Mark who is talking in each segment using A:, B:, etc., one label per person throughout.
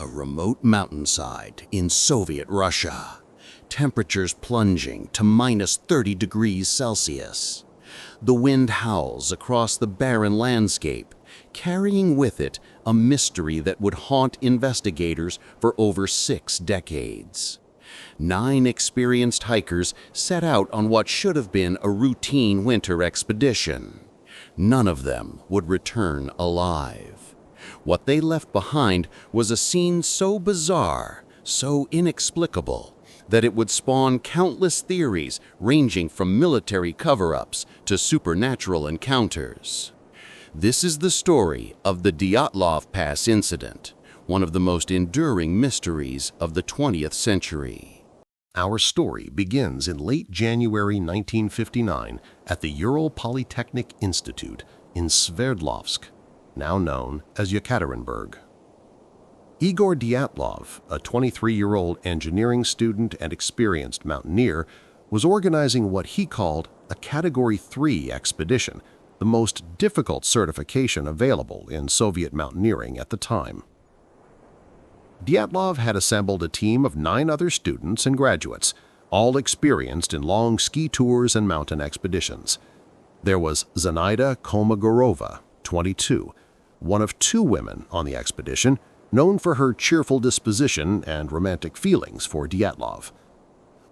A: A remote mountainside in Soviet Russia. Temperatures plunging to minus 30 degrees Celsius. The wind howls across the barren landscape, carrying with it a mystery that would haunt investigators for over 6 decades. 9 experienced hikers set out on what should have been a routine winter expedition. None of them would return alive. What they left behind was a scene so bizarre, so inexplicable, that it would spawn countless theories ranging from military cover-ups to supernatural encounters. This is the story of the Dyatlov Pass Incident, one of the most enduring mysteries of the 20th century.
B: Our story begins in late January 1959 at the Ural Polytechnic Institute in Sverdlovsk, now known as Yekaterinburg. Igor Dyatlov, a 23-year-old engineering student and experienced mountaineer, was organizing what he called a Category 3 expedition, the most difficult certification available in Soviet mountaineering at the time. Dyatlov had assembled a team of 9 other students and graduates, all experienced in long ski tours and mountain expeditions. There was Zenaida Kolmogorova, 22, one of 2 women on the expedition, known for her cheerful disposition and romantic feelings for Dyatlov.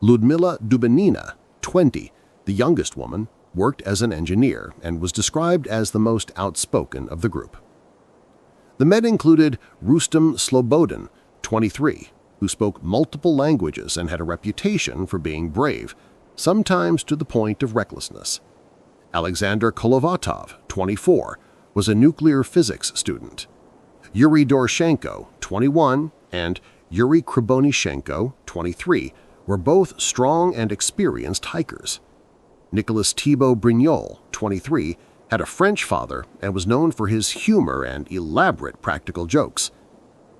B: Ludmila Dubinina, 20, the youngest woman, worked as an engineer and was described as the most outspoken of the group. The men included Rustem Slobodin, 23, who spoke multiple languages and had a reputation for being brave, sometimes to the point of recklessness. Alexander Kolovatov, 24, was a nuclear physics student. Yuri Doroshenko, 21, and Yuri Krybonishenko, 23, were both strong and experienced hikers. Nicolas Thibault Brignol, 23, had a French father and was known for his humor and elaborate practical jokes.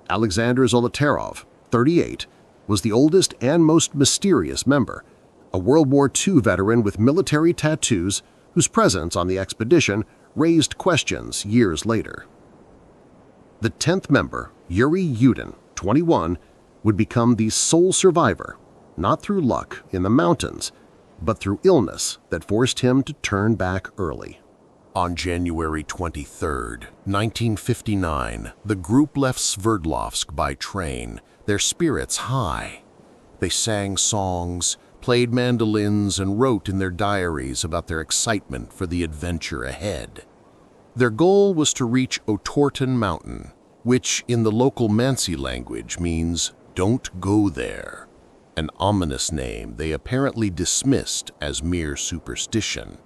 B: Alexander Zolotarov, 38, was the oldest and most mysterious member, a World War II veteran with military tattoos whose presence on the expedition raised questions years later. The 10th member, Yuri Yudin, 21, would become the sole survivor, not through luck in the mountains, but through illness that forced him to turn back early. On January 23, 1959, the group left Sverdlovsk by train, their spirits high. They sang songs, played mandolins, and wrote in their diaries about their excitement for the adventure ahead. Their goal was to reach Otorten Mountain, which in the local Mansi language means "don't go there," an ominous name they apparently dismissed as mere superstition.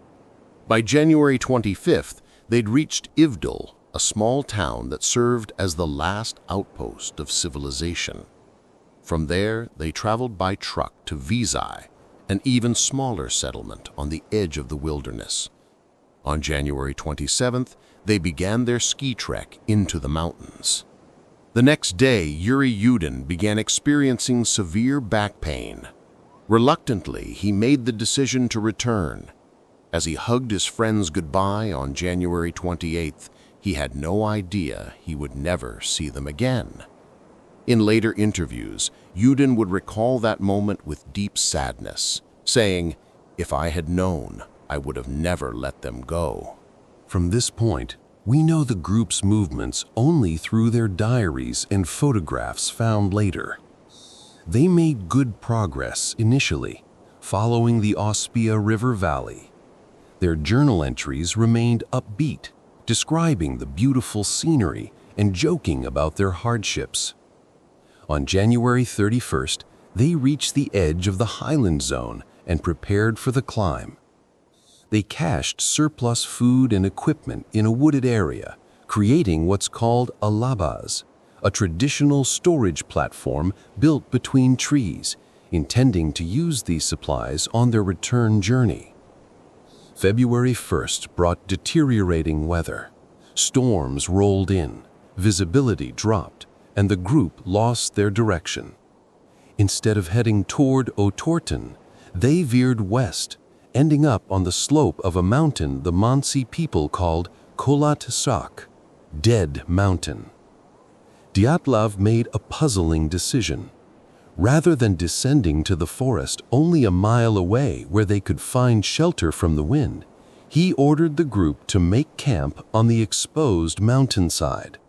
B: By January 25th, they'd reached Ivdel, a small town that served as the last outpost of civilization. From there, they traveled by truck to Vizai, an even smaller settlement on the edge of the wilderness. On January 27th, they began their ski trek into the mountains. The next day, Yuri Yudin began experiencing severe back pain. Reluctantly, he made the decision to return. As he hugged his friends goodbye on January 28th, he had no idea he would never see them again. In later interviews, Yudin would recall that moment with deep sadness, saying, "If I had known, I would have never let them go."
C: From this point, we know the group's movements only through their diaries and photographs found later. They made good progress initially, following the Ospia River Valley. Their journal entries remained upbeat, describing the beautiful scenery and joking about their hardships. On January 31st, they reached the edge of the highland zone and prepared for the climb. They cached surplus food and equipment in a wooded area, creating what's called a labaz, a traditional storage platform built between trees, intending to use these supplies on their return journey. February 1st brought deteriorating weather. Storms rolled in, visibility dropped, and the group lost their direction. Instead of heading toward Otorten, they veered west, ending up on the slope of a mountain the Mansi people called Kolat Sak, Dead Mountain. Dyatlov made a puzzling decision. Rather than descending to the forest only a mile away where they could find shelter from the wind, he ordered the group to make camp on the exposed mountainside.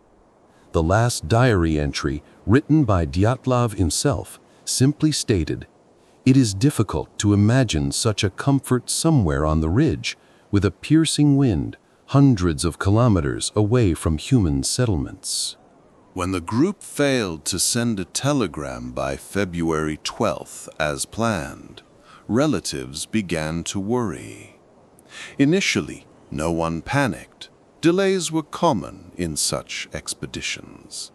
C: The last diary entry, written by Dyatlov himself, simply stated, "It is difficult to imagine such a comfort somewhere on the ridge, with a piercing wind, hundreds of kilometers away from human settlements."
D: When the group failed to send a telegram by February 12th as planned, relatives began to worry. Initially, no one panicked. Delays were common in such expeditions.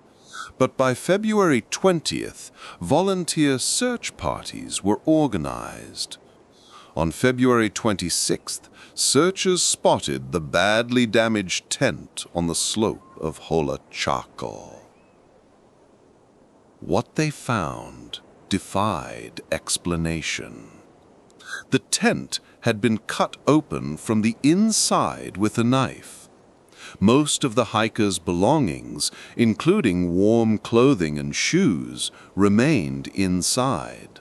D: But by February 20th, volunteer search parties were organized. On February 26th, searchers spotted the badly damaged tent on the slope of Hola Chaco. What they found defied explanation. The tent had been cut open from the inside with a knife. Most of the hikers' belongings, including warm clothing and shoes, remained inside.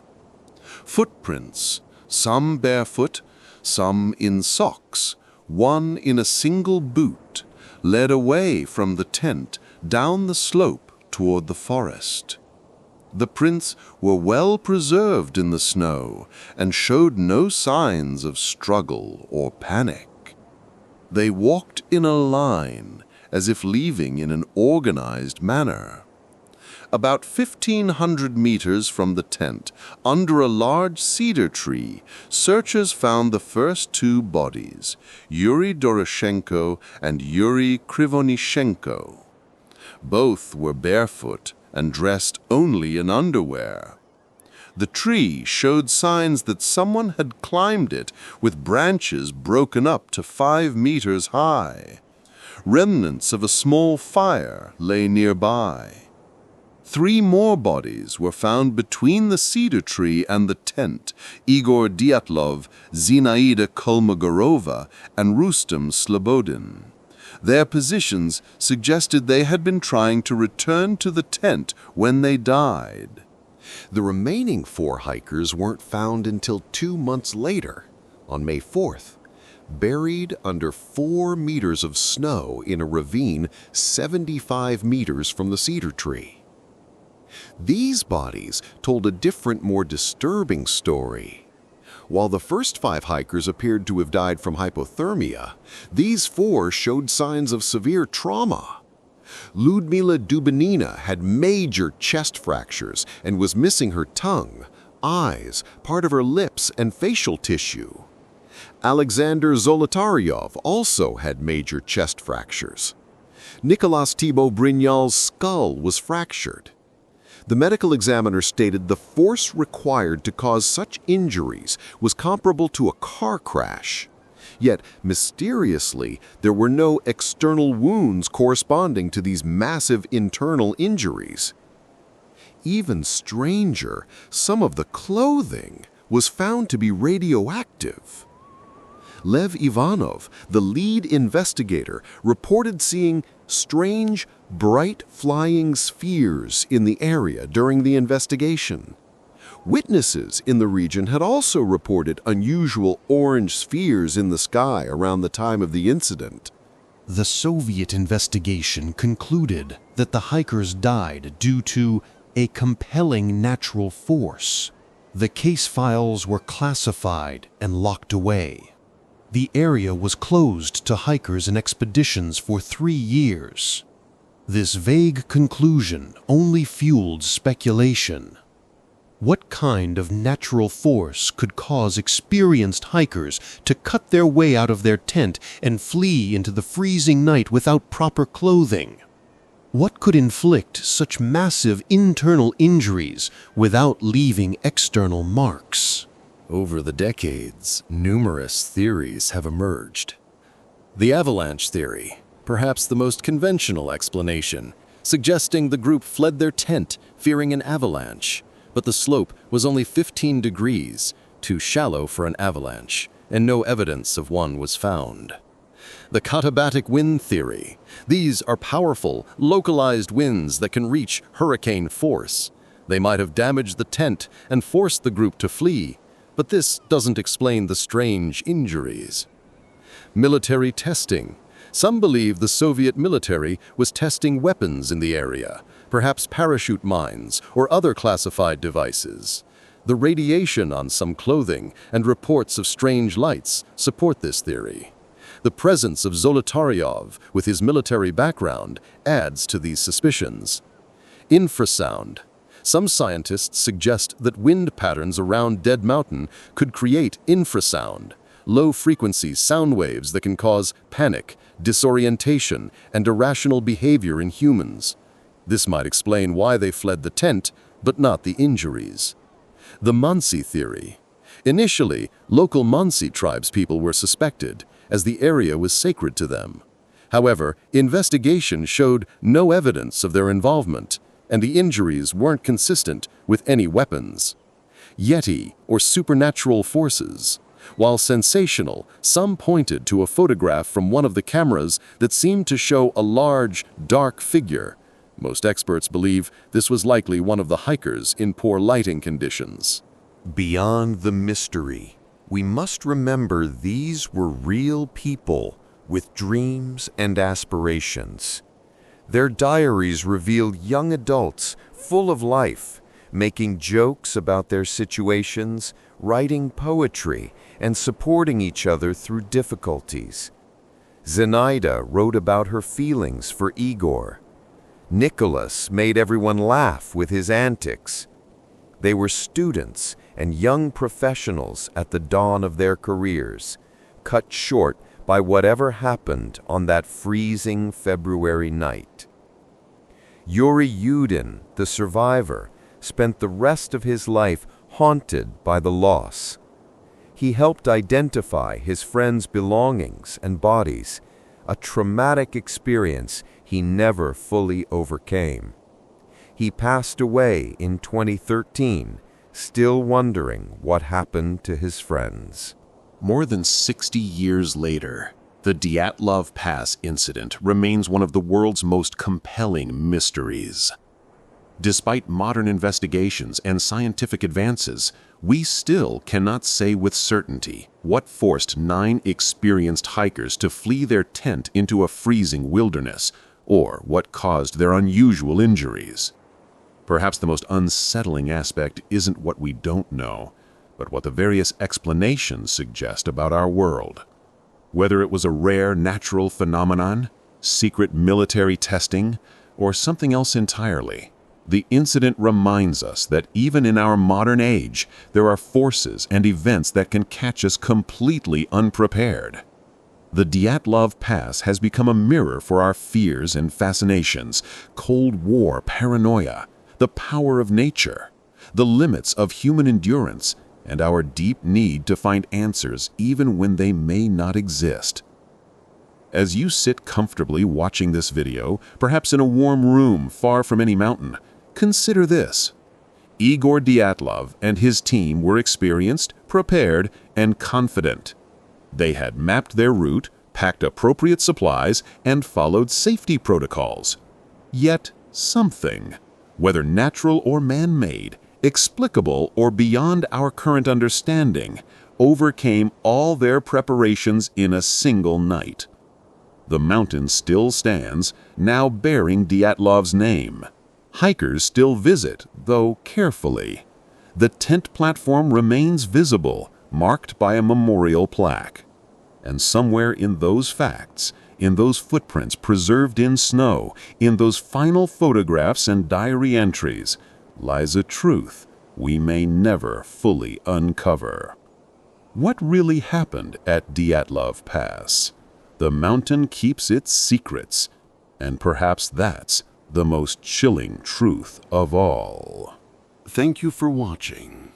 D: Footprints, some barefoot, some in socks, one in a single boot, led away from the tent down the slope toward the forest. The prints were well preserved in the snow and showed no signs of struggle or panic. They walked in a line, as if leaving in an organized manner. About 1,500 meters from the tent, under a large cedar tree, searchers found the first two bodies, Yuri Doroshenko and Yuri Krivonishenko. Both were barefoot and dressed only in underwear. The tree showed signs that someone had climbed it, with branches broken up to 5 meters high. Remnants of a small fire lay nearby. 3 more bodies were found between the cedar tree and the tent: Igor Dyatlov, Zinaida Kolmogorova, and Rustem Slobodin. Their positions suggested they had been trying to return to the tent when they died.
A: The remaining 4 hikers weren't found until 2 months later, on May 4th, buried under 4 meters of snow in a ravine 75 meters from the cedar tree. These bodies told a different, more disturbing story. While the first 5 hikers appeared to have died from hypothermia, these 4 showed signs of severe trauma. Ludmila Dubinina had major chest fractures and was missing her tongue, eyes, part of her lips, and facial tissue. Alexander Zolotaryov also had major chest fractures. Nicolas Thibault Brignol's skull was fractured. The medical examiner stated the force required to cause such injuries was comparable to a car crash. Yet, mysteriously, there were no external wounds corresponding to these massive internal injuries. Even stranger, some of the clothing was found to be radioactive. Lev Ivanov, the lead investigator, reported seeing strange, bright flying spheres in the area during the investigation. Witnesses in the region had also reported unusual orange spheres in the sky around the time of the incident.
E: The Soviet investigation concluded that the hikers died due to a compelling natural force. The case files were classified and locked away. The area was closed to hikers and expeditions for 3 years. This vague conclusion only fueled speculation. What kind of natural force could cause experienced hikers to cut their way out of their tent and flee into the freezing night without proper clothing? What could inflict such massive internal injuries without leaving external marks?
F: Over the decades, numerous theories have emerged. The avalanche theory, perhaps the most conventional explanation, suggesting the group fled their tent fearing an avalanche, but the slope was only 15 degrees, too shallow for an avalanche, and no evidence of one was found. The katabatic wind theory. These are powerful, localized winds that can reach hurricane force. They might have damaged the tent and forced the group to flee, but this doesn't explain the strange injuries. Military testing. Some believe the Soviet military was testing weapons in the area, perhaps parachute mines or other classified devices. The radiation on some clothing and reports of strange lights support this theory. The presence of Zolotaryov, with his military background, adds to these suspicions. Infrasound. Some scientists suggest that wind patterns around Dead Mountain could create infrasound, low-frequency sound waves that can cause panic, disorientation, and irrational behavior in humans. This might explain why they fled the tent, but not the injuries. The Mansi theory. Initially, local Mansi tribespeople were suspected, as the area was sacred to them. However, investigation showed no evidence of their involvement, and the injuries weren't consistent with any weapons. Yeti, or supernatural forces. While sensational, some pointed to a photograph from one of the cameras that seemed to show a large, dark figure. Most experts believe this was likely one of the hikers in poor lighting conditions.
G: Beyond the mystery, we must remember these were real people with dreams and aspirations. Their diaries reveal young adults full of life, making jokes about their situations, writing poetry, and supporting each other through difficulties. Zenaida wrote about her feelings for Igor. Nicholas made everyone laugh with his antics. They were students and young professionals at the dawn of their careers, cut short by whatever happened on that freezing February night. Yuri Yudin, the survivor, spent the rest of his life haunted by the loss. He helped identify his friends' belongings and bodies, a traumatic experience he never fully overcame. He passed away in 2013, still wondering what happened to his friends.
C: More than 60 years later, the Dyatlov Pass Incident remains one of the world's most compelling mysteries. Despite modern investigations and scientific advances, we still cannot say with certainty what forced 9 experienced hikers to flee their tent into a freezing wilderness, or what caused their unusual injuries. Perhaps the most unsettling aspect isn't what we don't know, but what the various explanations suggest about our world. Whether it was a rare natural phenomenon, secret military testing, or something else entirely, the incident reminds us that even in our modern age, there are forces and events that can catch us completely unprepared. The Dyatlov Pass has become a mirror for our fears and fascinations, Cold War paranoia, the power of nature, the limits of human endurance, and our deep need to find answers even when they may not exist. As you sit comfortably watching this video, perhaps in a warm room far from any mountain, consider this. Igor Dyatlov and his team were experienced, prepared, and confident. They had mapped their route, packed appropriate supplies, and followed safety protocols. Yet something, whether natural or man-made, explicable or beyond our current understanding, overcame all their preparations in a single night. The mountain still stands, now bearing Dyatlov's name. Hikers still visit, though carefully. The tent platform remains visible, marked by a memorial plaque. And somewhere in those facts, in those footprints preserved in snow, in those final photographs and diary entries, lies a truth we may never fully uncover. What really happened at Dyatlov Pass? The mountain keeps its secrets, and perhaps that's the most chilling truth of all.
A: Thank you for watching.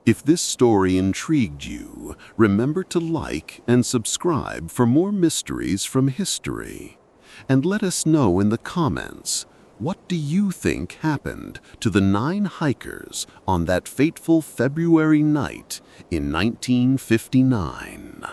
A: If this story intrigued you, remember to like and subscribe for more mysteries from history. And let us know in the comments, what do you think happened to the 9 hikers on that fateful February night in 1959?